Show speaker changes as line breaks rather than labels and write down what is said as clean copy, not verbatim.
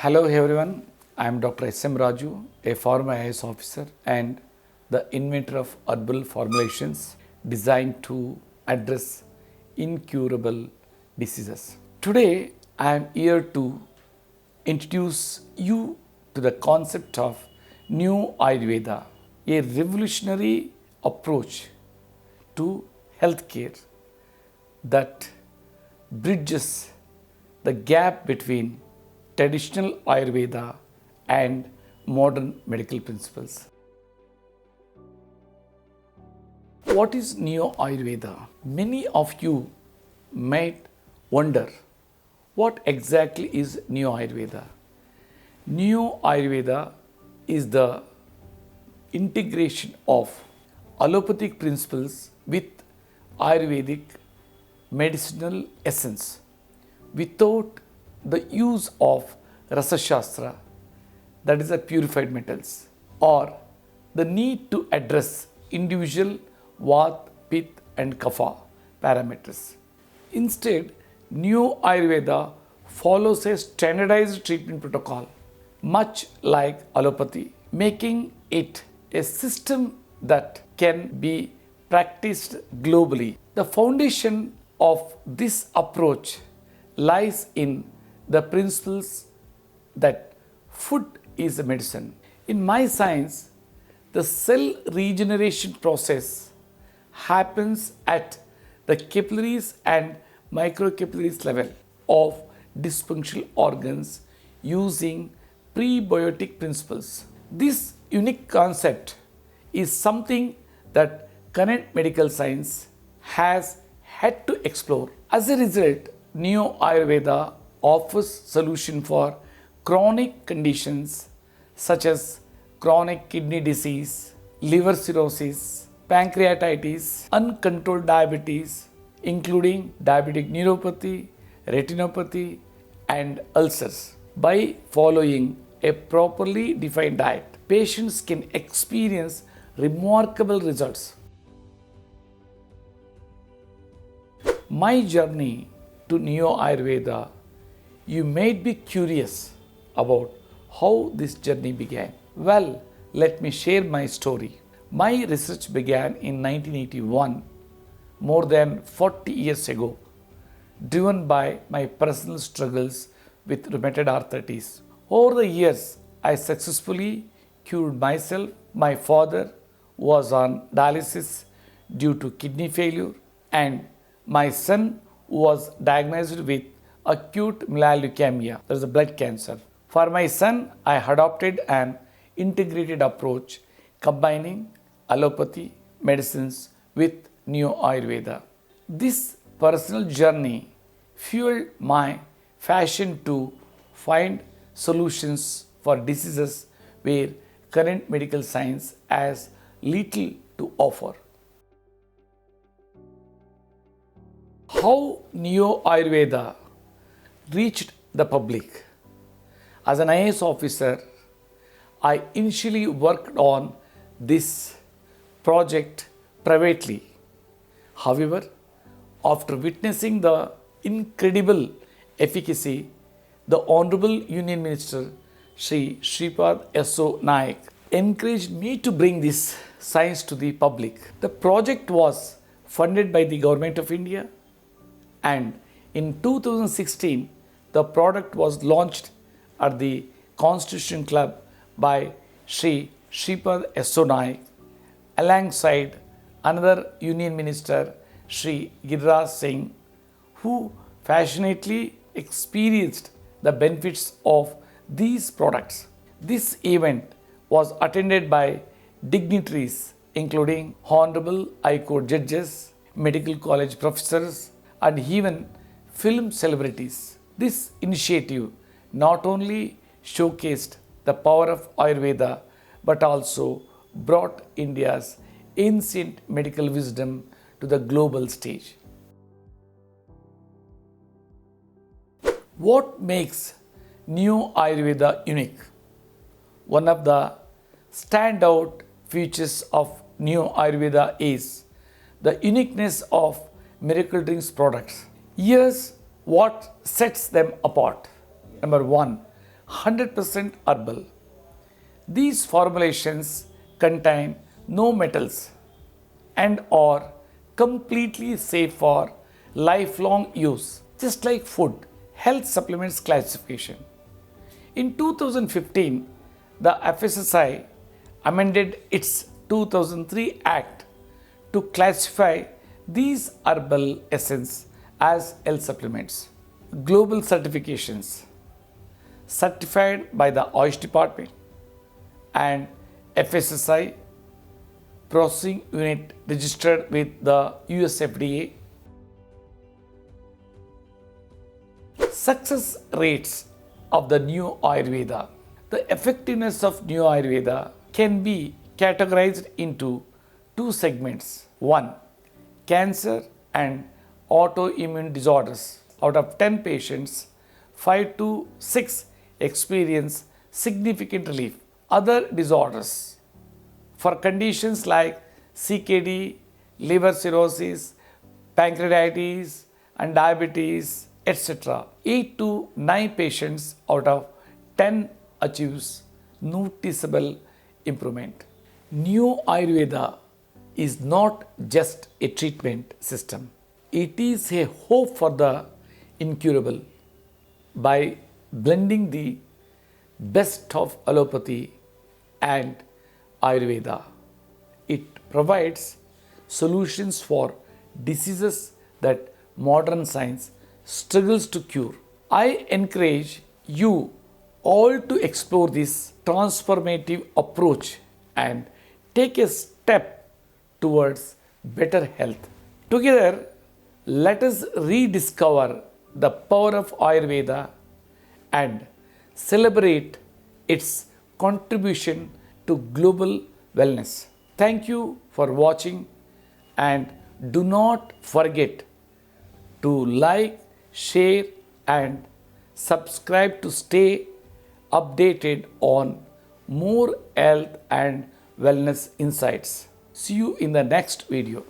Hello everyone, I am Dr. S.M. Raju, a former IAS officer and the inventor of herbal formulations designed to address incurable diseases. Today I am here to introduce you to the concept of Neo Ayurveda, a revolutionary approach to healthcare that bridges the gap between traditional Ayurveda and modern medical principles. What is Neo Ayurveda? Many of you might wonder what exactly is Neo Ayurveda. Neo Ayurveda is the integration of allopathic principles with Ayurvedic medicinal essence without the use of Rasa Shastra, that is, the purified metals, or the need to address individual Vata, Pitta, and Kapha parameters. Instead, Neo Ayurveda follows a standardized treatment protocol, much like allopathy, making it a system that can be practiced globally. The foundation of this approach lies in the principles that food is a medicine. In my science, the cell regeneration process happens at the capillaries and microcapillaries level of dysfunctional organs using prebiotic principles. This unique concept is something that current medical science has had to explore. As a result, Neo Ayurveda offers solution for chronic conditions such as chronic kidney disease, liver cirrhosis, pancreatitis, uncontrolled diabetes, including diabetic neuropathy, retinopathy, and ulcers. By following a properly defined diet, patients can experience remarkable results. My journey to Neo Ayurveda, you may be curious about how this journey began. Well, let me share my story. My research began in 1981, more than 40 years ago, driven by my personal struggles with rheumatoid arthritis. Over the years, I successfully cured myself. My father was on dialysis due to kidney failure, and my son was diagnosed with acute myeloid leukemia, that is a blood cancer. For my son, I adopted an integrated approach combining allopathy medicines with Neo Ayurveda. This personal journey fueled my passion to find solutions for diseases where current medical science has little to offer. How Neo Ayurveda reached the public. As an IAS officer, I initially worked on this project privately. However, after witnessing the incredible efficacy, the Honorable Union Minister Sri Shripad S.O. Naik encouraged me to bring this science to the public. The project was funded by the Government of India, and in 2016, the product was launched at the Constitution Club by Sri Shripad S.O. Naik alongside another Union Minister, Sri Giriraj Singh, who passionately experienced the benefits of these products. This event was attended by dignitaries including Honorable High Court judges, medical college professors, and even film celebrities. This initiative not only showcased the power of Ayurveda but also brought India's ancient medical wisdom to the global stage. What makes Neo Ayurveda unique? One of the standout features of Neo Ayurveda is the uniqueness of Miracle Drinks products. Here's what sets them apart. Number one, 100% herbal. These formulations contain no metals and are completely safe for lifelong use, just like food. Health supplements classification. In 2015, the FSSAI amended its 2003 Act to classify these herbal essence as health supplements. Global certifications certified by the Ayush Department and FSSAI processing unit registered with the US FDA. Success rates of the Neo Ayurveda. The effectiveness of Neo Ayurveda can be categorized into two segments. One, cancer and autoimmune disorders. Out of 10 patients, 5 to 6 experience significant relief. Other disorders for conditions like CKD, liver cirrhosis, pancreatitis, and diabetes, etc. 8 to 9 patients out of 10 achieves noticeable improvement. Neo Ayurveda is not just a treatment system. It is a hope for the incurable. By blending the best of allopathy and Ayurveda, it provides solutions for diseases that modern science struggles to cure. I encourage you all to explore this transformative approach and take a step towards better health. Together, let us rediscover the power of Ayurveda and celebrate its contribution to global wellness. Thank you for watching, and do not forget to like, share, and subscribe to stay updated on more health and wellness insights. See you in the next video.